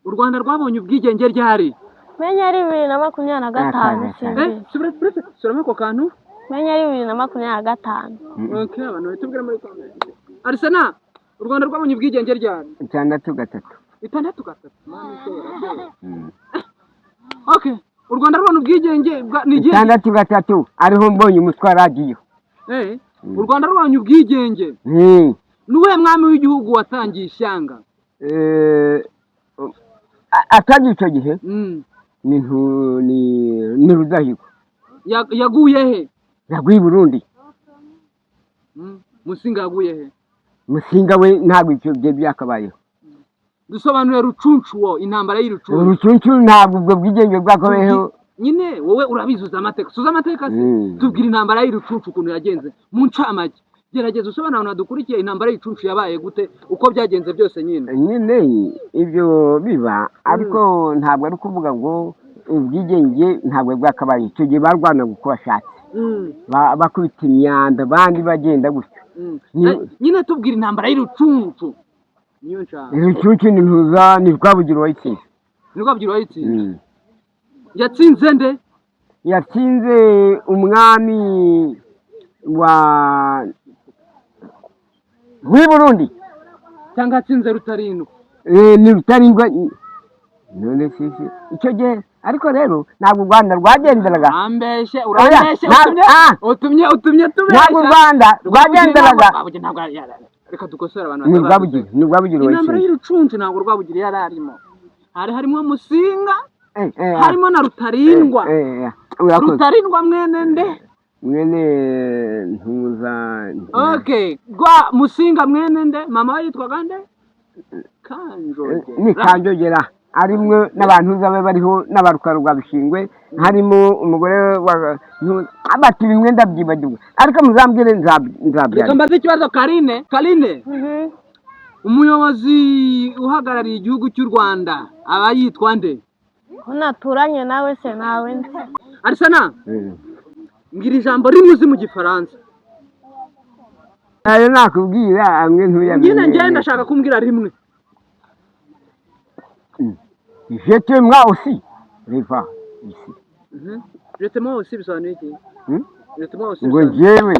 u Rwanda rwabonye ubwigenge ryari? Menya ari 2025 simbi. Suramo ko kantu? Menya ari 2025. Okay, abantu bitubwira muri comment. Arsena, u Rwanda rwabonye ubwigenge ryari? 6 6 mani shora. Okay, u Rwanda rwabonye ubwigenge nigiye 6 ariho mbonye umutwa radio. U Rwanda rwabonye ubwigenge. Nuwe mwami w'igihugu watangiye ishyanga? Atagiye icyo gihe? Ni Rudahigwa. Yaguye he? Yaguye Burundi. Musinga yaguye he? Musinga we ntabwo icyo bye byakabayeho. Dusobanure Rucuncu wo intambara y'Irucuncu. Rucuncu ntabwo ubwo bwigenge bwakabayeho. Nyine wowe urabizuza amateka. Suza amateka se. Tubwira intambara y'Irucuncu kuntu yagenze. Mu ncamake. Gerageza usobanura abantu badukurikiye intambara y'Irucuncu yabaye gute uko byagenze byose nyine. Nyine ibyo biba ariko ntabwo ari kuvuga ngo ubwigenge ntabwo bwakabaye icyo gihe barwana guko bashatse. Bakubita imyanda bandi bagenda gutyo. Nyine tubwira intambara y'Irucuncu. Niyo nshaka. Irucuncu ni ntuza ni Rwabugiri wayitsinze. Ni Rwabugiri wayitsinze. Yatsinze nde? Yatsinze umwami wa Burundi. Cyangwa yatsinze Rutarindwa. Ni Rutarindwa. None sisi icyo gihe ariko rero ntabwo Rwanda rwagenderaga. Ambeshe urambeshe utumye ntabwo Rwanda rwagenderaga. Reka dukosora abantu ni Rwabugiri intambara y'Irucuncu ntabwo Rwabugiri yararimo. Harimo Musinga harimo na Rutarindwa. Rutarindwa mwene nde? Mwene ntuza. Okay, Musinga mwene nde? Mama yitwaga nde? Kanjogera. Ni Kanjogera. Arimwe n'abantu zabe bariho n'abarukaro rwa Bishingwe harimo umugore wa abati bimwe ndabyibagirwa ariko muzambwire nzabyara. Reka mbaze ikibazo Karine. Umuyobozi uhagarariye igihugu cy'u Rwanda aba yitwa nde? Unaturanye nawe se nawe nzi. Arsena. Ngira ijambo rimwe uzi mu Gifaransa. Ayo nakubwira amwe ntuyamenye. Nyine njye ndashaka kumbwira rimwe. Je t'aime aussi. Riva ici. Je t'aime aussi bisobanuye iki? Je t'aime aussi. Ngo jewe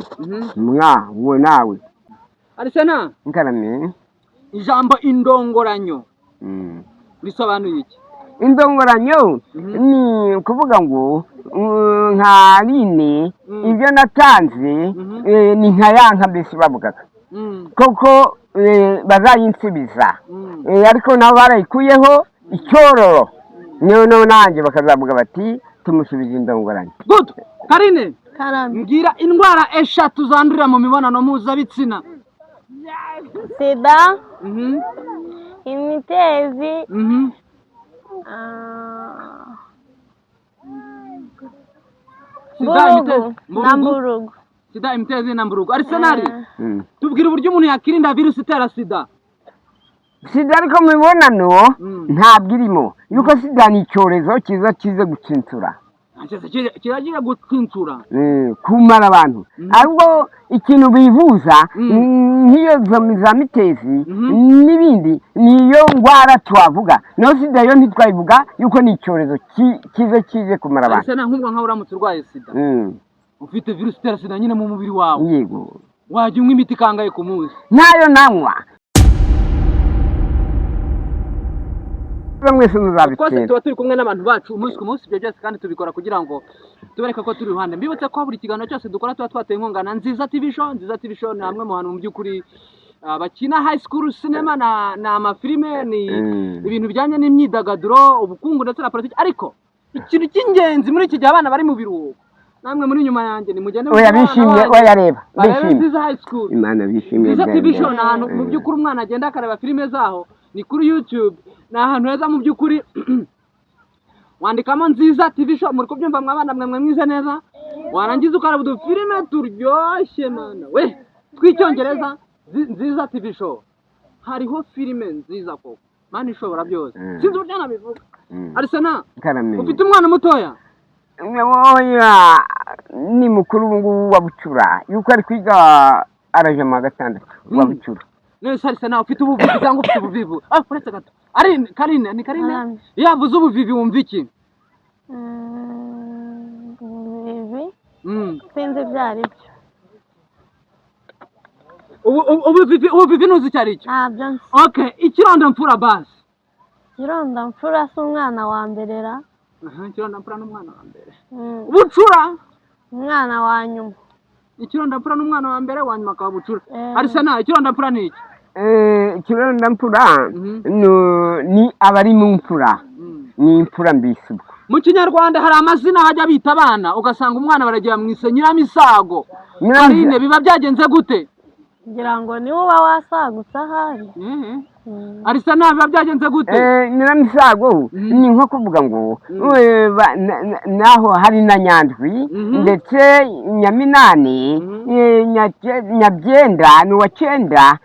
mwa wo nawe. Arsena. Nkarame. Ijambo indongoranyo. Bisobanuye iki? Indongoranyo ni kuvuga ngo nka Line ibyo natanze ni nka yanka mbese bavugaga. Koko bazayinsubiza. Ariko nabo barayikuyeho icyororo none nanjye bakazavuga bati tumusubiza indongoranyo. Good. Karine. Ngira indwara eshatu zandurira mu mibonano mpuzabitsina. Sida. Imitezi. Mburugu. Sida imitezi na mburugu. Arsenal. Tubwira uburyo umuntu yakirinda virusi itera sida. Sida ariko mu mibonano ntabwo irimo yuko sida ni icyorezo kiza gucinsura. Kiragira gucinsura. Kumara abantu. Ahubwo ikintu bivuza nk'iyo za mitezi n'ibindi niyo ngwara twavuga. No sida yo ntitwayivuga yuko ni icyorezo kize kumara abantu. Arsenal nk'ubwo nka uramutse urwaye sida. Ufite virusi itera sida nyine mu mubiri wawe. Yego. Wajya unywa imiti kangahe ku munsi? Nayo nanywa. Mwese muzabitse tuba turi kumwe n'abantu bacu umunsi ku munsi ibyo byose kandi tubikora kugira ngo tubereke ko turi ruhande. Mbibutse ko buri kiganiro cyose dukora tuba twateye inkunga na Nziza TV Show ni amwe mu hantu mu by'ukuri bakina high school cinema na amafilime ni ibintu bijyanye n'imyidagaduro ubukungu ndetse na politiki ariko ikintu cy'ingenzi muri iki gihe abana bari mu biruhuko namwe muri nyuma yanjye ni mugende bishimye bayareba bishimye Nziza high school Imana bishimye Nziza TV Show ni ahantu mu by'ukuri umwana agenda akareba filime zaho ni kuri YouTube ni ahantu heza mu by'ukuri wandikamo Nziza TV Show muri kubyumva mwabana mwe mwize neza warangiza ukareba udufilime turyoshye mana we twicyongereza Nziza TV Show hariho filime nziza koko mani ishobora byose sinzi uburyo nabivuga. Arsena ufite umwana mutoya? Oya ni mukuru ngubu wa Bucura yuko ari kwiga araje mu 6 wa Bucura. none se Arsena ufite ubuvivi cyangwa ufite ubuvivu uretse gato ari Karine ni Karine yavuze ubuvivi wumva iki Ubuvivi sinzi byari byo ubuvivi nuzi cyari cyo ntabyo nzi okay ikironda mfura basi ikironda mfura si umwana wa mbere ra ikironda mfura n'umwana wa mbere bucura umwana wa nyuma ikironda mfura n'umwana wa mbere wa nyuma akaba bucura Arsena ikironda mfura ni iki ikironda mfura ni abari mu mfura ni imfura mbisi mu Kinyarwanda hari amazina hajya bita abana ugasanga umwana baragiye bamwise Nyiramisago Karine biba byagenze gute ngira ngo ni uba wasagutse ahari Arsena biba byagenze gute Nyiramisago ni nko kuvuga ngo naho hari na Nyandwi ndetse Nyaminani Nyabyenda ni uwa 9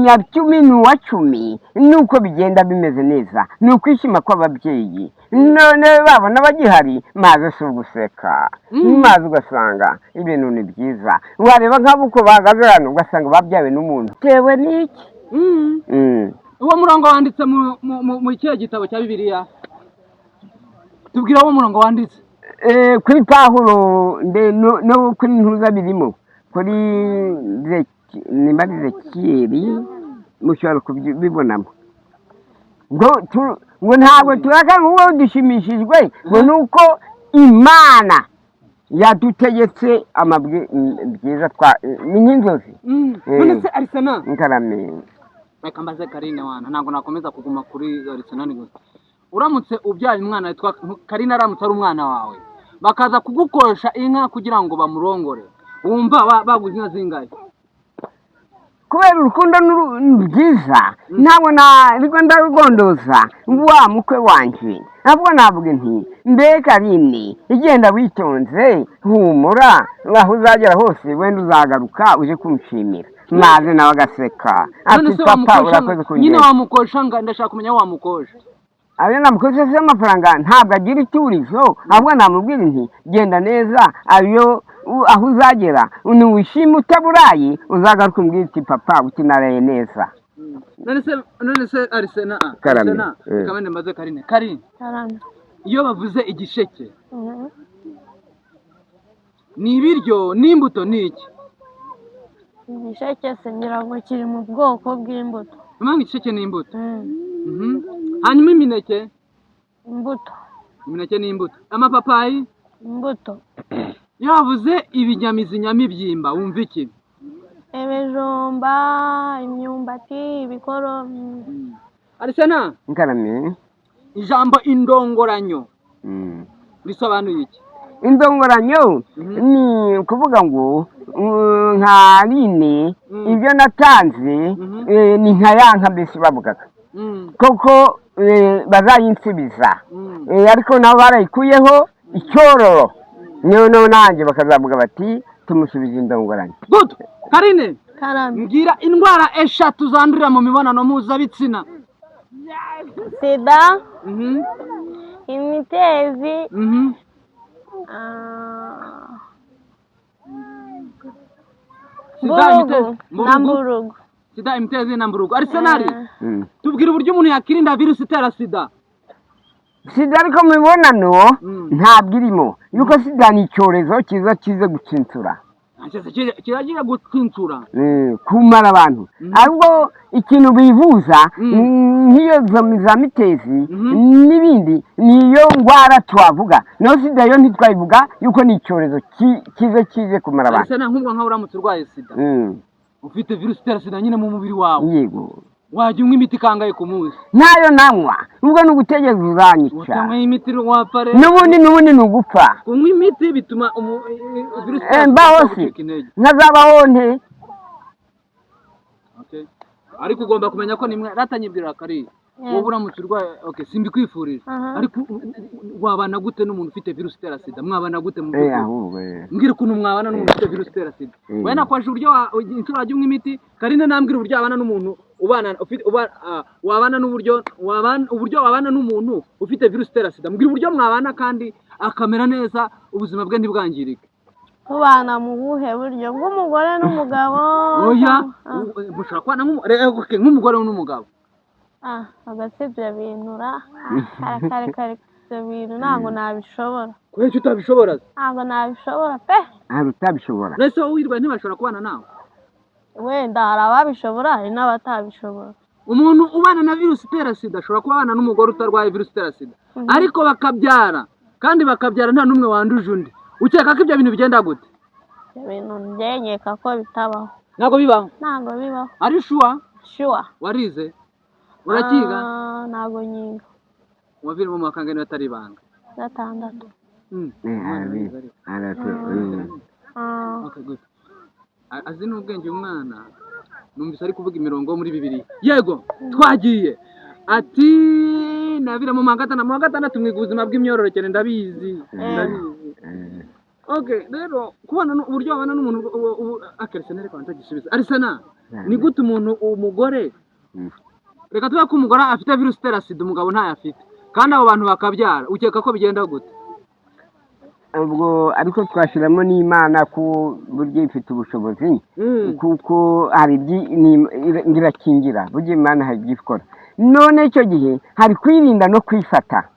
Nyacumi ni uwa 10 nuko bigenda bimeze neza ni ukwishima kw'ababyeyi none babona bagihari maze si uguseka maze ugasanga ibintu ni byiza wareba nk'abo uko bahagaze hano ugasanga babyawe n'umuntu tewe n'iki uwo murongo wanditse mu ikihe gitabo cya Bibiliya tubwira uwo murongo wanditse kuri Pawulo no kuri ntuza birimo kuri nimbarize Kiyeri mushobora kubibonamo ngo ntabwo turaka ngo dushimishijwe ngo nuko Imana yadutegetse amabwi byiza ni nk'inzozi none se Arsena nkarame reka mbaze Karine wana ntabwo nakomeza kuguma kuri Arsena ni gusa uramutse ubyaye umwana witwa Karine aramutse ari umwana wawe bakaza kugukosha inka kugira ngo bamurongore wumva baguze inka zingahe kubera urukundo rwiza ntabwo ariko ndarugondoza wa mukwe wanje ntabwo navuga nti mbe Karine igenda witonze humura aho uzagera hose wenda uzagaruka uje kumushimira maze nawe agaseka ati papa urakoze kungenda nyine wamukosha ndashaka kumenya wamukosha abe namukoze se amafaranga ntabwo agira iturizo ahubwo namubwira nti genda neza ayo aho uzagera wishima utaburayi uzagaruka umbwira uti papa ukinaraye neza none se Arsena kamene maze Karine iyo bavuze igisheke ni ibiryo n'imbuto ni iki igisheke se ngira ngo kiri mu bwoko bw'imbuto mpamvu igisheke ni imbuto hanyuma imineke imbuto imineke ni imbuto amapapayi imbuto iyo bavuze ibinyamizi nyamibyimba wumva iki ibijumba imyumbati ibikoro Arsena nkarame ijambo indongoranyo risobanuye iki indongoranyo ni ukuvuga ngo nka Line ibyo natanze ni nka yanka mbese bavugaga koko bazayinsubiza ariko nabo barayikuyeho icyororo none nanjye bakazavuga bati tumusubize indongoranyo good Karine mbwira indwara 3 zandurira mu mibonano mpuzabitsina sida imitezi sida imitezi na mburugu Arsena tubwira uburyo umuntu yakirinda virusi itera sida ariko mu mibonano ntabwo irimo yuko sida ni icyorezo kize gutsinsura kiragira gutsinsura kumara abantu ahubwo ikintu bivuza nk'iyo za mitezi n'ibindi niyo ndwara twavuga naho sida yo ntitwayivuga yuko ni icyorezo kize kumara abantu Arsena nk'ubwo nkaho uramutse urwaye sida ufite virusi itera sida nyine mu mubiri wawe yego wajya unywa imiti kangahe ku munsi ntayo nanywa ubwo ni ugutegereza uzanyica utanywa imiti wapfa rero n'ubundi ni ugupfa kunywa imiti bituma virusi mbaho se nkazabaho nte ariko ugomba kumenya ko nimwe ratanyibwira Karine wowe uramutse urwaye simbikwifurije ariko wabana gute n'umuntu ufite virusi itera sida mwabana gute mu by'ukuri mbwira ukuntu mwabana n'umuntu ufite virusi itera sida we nakwaje uburyo inshuro wajya unywa imiti Karine nambwira uburyo wabana n'umuntu wabana n'uburyo wabana n'umuntu ufite virusi itera sida mbwira uburyo mwabana kandi akamera neza ubuzima bwe ntibwangirike tubana mu buhe buryo bw'umugore n'umugabo oya mushaka kubana nk'umugore n'umugabo hagati ibyo bintu kare ibyo bintu ntabwo nabishobora kubera icyo utabishobora ntabwo nabishobora pe ntabwo utabishobora mbese wowe wirwaye ntibashobora kubana nawe wenda hari ababishobora hari n'abatabishobora umuntu ubana na virusi itera sida ashobora kubana n'umugore utarwaye virusi itera sida ariko bakabyara kandi bakabyara nta n'umwe wanduje undi ukeka ko ibyo bintu bigenda gute ibyo bintu ngenyeka ko bitabaho ntabwo bibaho ari shuwa warize urakiga ntabwo nyiga waviremo mu makangani atari ibanga 6 azi n'ubwenge umwana numvise ari kuvuga imirongo muri bibiri yego twagiye ati nabira mu magatandatu mwiga ubuzima bw'imyororokere ndabizi okay rero kubana uburyo babana n'umuntu akeresana ariko antagisubiza arisana ni gute umuntu umugore reka tuba ko umugore afite virusi itera sida umugabo ntayo afite kandi abo bantu bakabyara ukeka ko bigenda gute ubwo ariko twashiramo n'Imana ku buryo ifite ubushobozi kuko hari ngirakingira buryo Imana hagikora none icyo gihe hari kwirinda no kwifata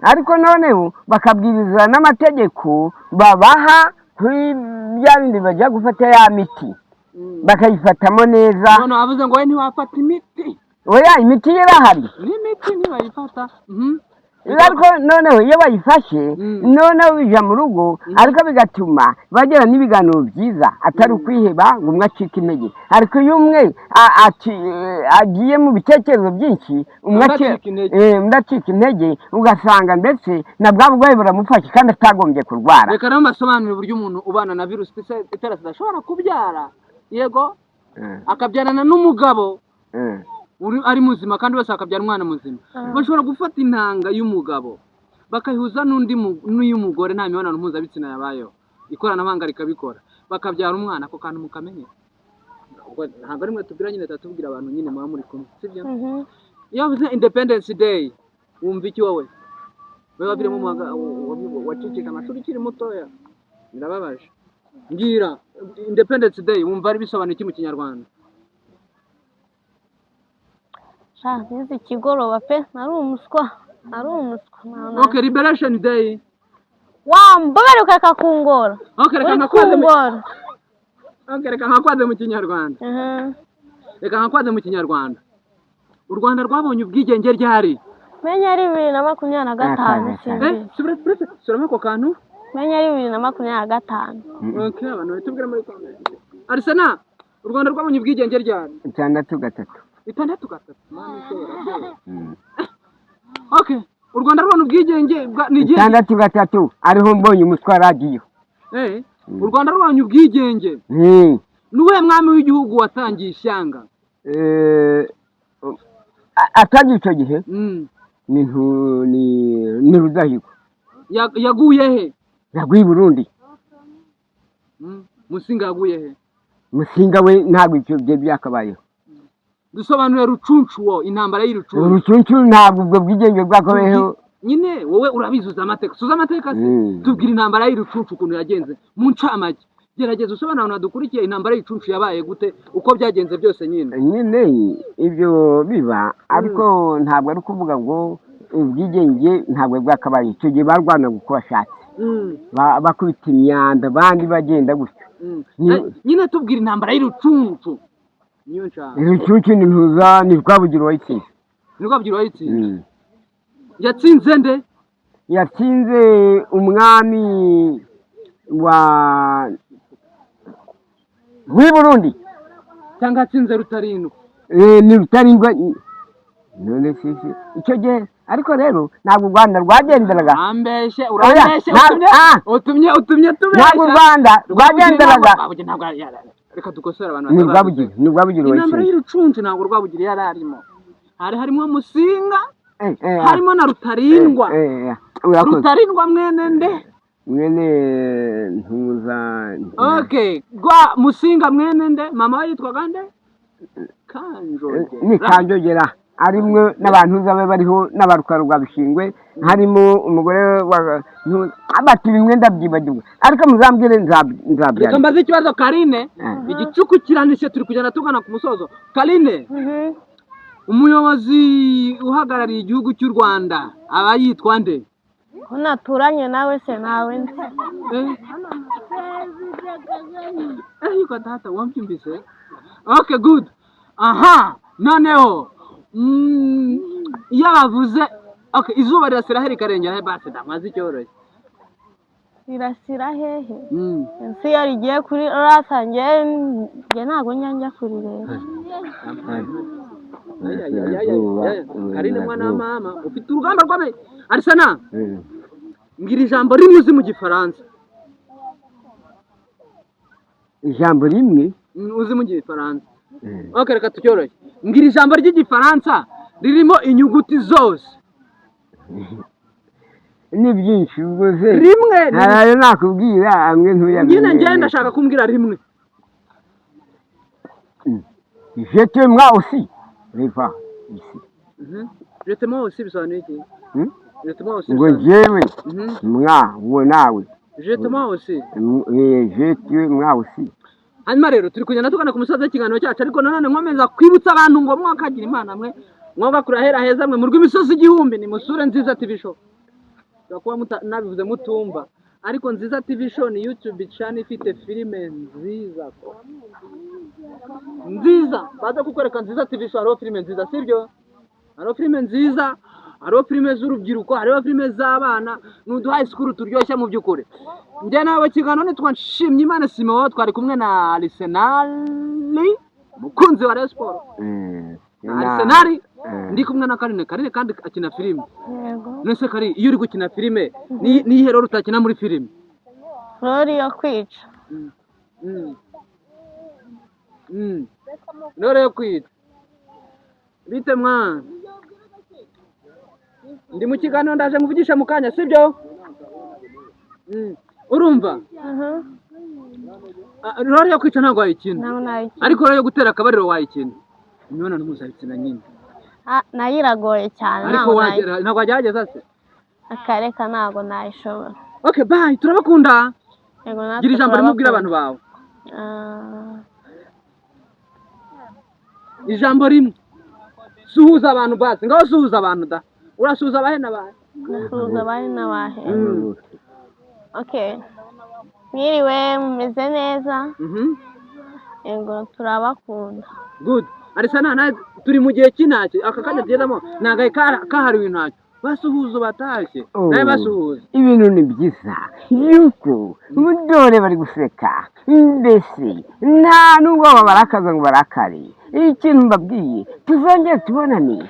ariko noneho bakabwiriza n'amategeko babaha kuri bya bindi bajya gufata ya miti bakayifatamo neza none avuze ngo we ntiwafata imiti oya imiti irahari n'imiti ntibayifata ariko noneho iyo bayifashe noneho bija mu rugo ariko bigatuma bagera n'ibiganiro byiza atari ukwiheba ngo umwe acike intege ariko iyo umwe agiye mu bitekerezo byinshi umwe acika intege ugasanga ndetse na bwa burwayi buramufashe kandi atagombye kurwara reka rero mbasobanurire uburyo umuntu ubana na virusi itera sida ashobora kubyara yego akabyarana n'umugabo ari muzima kandi bose bakabyara umwana muzima bashobora gufata intanga y'umugabo bakayihuza n'iy'umugore nta mibonano mpuzabitsina yabayeho ikoranabuhanga rikabikora bakabyara umwana ako kantu mukamenye ntabwo ari mwe tubwira nyine tatubwira abantu nyine muba muri kumwe sibyo iyo bavuze independence day wumva iki wowe babiremo wacikije amashuri ukiri mutoya birababaje mbwira independence day wumva ari bisobanuye iki mu kinyarwanda nizi ikigoroba pe nari umuswa okay liberation day wambabare ukakakungora okay reka nkakwaze mu kinyarwanda u Rwanda rwabonye ubwigenge ryari menya ari 2025 suramo ko kantu menya ari 2025 okay abantu batubwira muri comment Arsena u Rwanda rwabonye ubwigenge ryari 6 okay u Rwanda rubona ubwigenge ni 6 ariho mbonye umutwa radio u Rwanda rubonye ubwigenge nuwe mwami w'igihugu watangiye ishyanga atangiye icyo gihe ni Rudahigwa yaguye he yaguye Burundi Musinga yaguye he Musinga we ntabwo icyo bye byakabayeho dusobanure rucuncu wo intambara y'urucuncu rucuncu ntabwo ubwo bwigenge bwakabayeho nyine wowe urabizuza amateka suza amateka tubwira intambara y'urucuncu ukuntu yagenze mu ncamake gerageza usobanura abantu badukurikiye intambara y'urucuncu yabaye gute uko byagenze byose nyine ibyo biba ariko ntabwo ari kuvuga ngo ubwigenge ntabwo bwakabaye icyo gihe barwanaga uko bashatse bakubita imyanda abandi bagenda gutyo nyine tubwira intambara y'urucuncu niyo nshaka urucuncu ni Rwabugiri wayitsinze yatsinze nde yatsinze umwami w'i Burundi cyangwa atsinze Rutarindwa ni Rutarindwa none sisi icyo gihe ariko rero ntabwo u Rwanda rwagenderaga ambeshe utumye tubesha ntabwo u Rwanda rwagenderaga reka dukosora abantu ni Rwabugiri intambara y'urucuncu ntabwo Rwabugiri yari arimo harimo Musinga harimo na Rutarindwa Rutarindwa mwene nde mwene ntuza okay Musinga mwene nde mama yitwaga nde Kanjogera arimwe n'abantu zabe bariho n'abarukaro rwa Bishingwe harimo umugore wa abati bimwe ndabyibagirwa ariko muzambwire nzabyara reka mbaze ikibazo Karine igicuku kiranishe turi kugenda tugana ku musozo Karine umuyobozi uhagarariye igihugu cy'u Rwanda aba yitwa nde ko naturanye nawe se nawe nzi yuko data wambyumvise okay good aha noneho iyo bavuze okay izuba rirasira heri karengera he base ndamaze icyoroshye rirasira hehe ese iyo rigiye kuri rasa nge ntago njya kurireba Karine mwana wa mama ufite urugamba rw'abe Arsana ngira ijambo rimwe uzi mu gifaransa ijambo rimwe uzi mu gifaransa okay reka tucyoroshye ngira ijambo ry'igifaransa ririmo inyuguti zose ni byinshi ubwo se rimwe harayo nakubwira amwe ntuyamenye nyine njye ndashaka kumbwira rimwe je t'aime aussi riva ici je t'aime aussi bisobanuye iki je t'aime aussi ngo jewe uwo nawe je t'aime aussi je t'aime aussi hanyuma rero turi kugenda tugana ku musozi w'ikiganiro cyacu ariko nanone nkomeza kwibutsa abantu ngo mwakagira imana mwe mwagakura hera heza mwe mu rw'imisozi igihumbi ni musure Nziza TV show kuba nabivuze mutumva ariko Nziza TV show ni YouTube channel ifite filime nziza nziza baza kukwereka Nziza TV show hariho filime nziza sibyo hariho filime nziza hariho filime z'urubyiruko hariho filime z'abana n'udu high school turyoshye mu by'ukuri njye nawe kiganiro nitwa Nshimye Imana Simeo twari kumwe na Arsenal mukunzi wa Rayon Sport Arsenal ndi kumwe na Karine kandi akina filime nese kari iyo uri gukina filime ni ihe rero utakina muri filime rori yo kwica rero yo kwica bite mwana ndi mu kiganiro ndaje nguvugisha mu kanya sibyo urumva rero yo kwica ntabwo wayikina ariko rero yo gutera akabariro wayikina imibonano mpuzabitsina nyine nayo iragoye cyane ariko ntabwo wagerageza se akareka ntabwo nayishobora okay bye turabakunda gira ijambo rimwe ubwira abantu bawe ijambo rimwe suhuza abantu basi ngaho suhuza abantu da urasuhuza abahe n'abahe suhuza abahe n'abahe okay mwiriwe mumeze neza yego turabakunda good Arsana nawe turi mu gihe cy'intacyo aka kanya tugezemo nagaye kahariwe intacyo basuhuza batashye nawe basuhuza ibintu ni byiza yuko dore bari guseka mbese nta nubwo barakaza ngo barakare ikintu mbabwiye tuzongere tubonane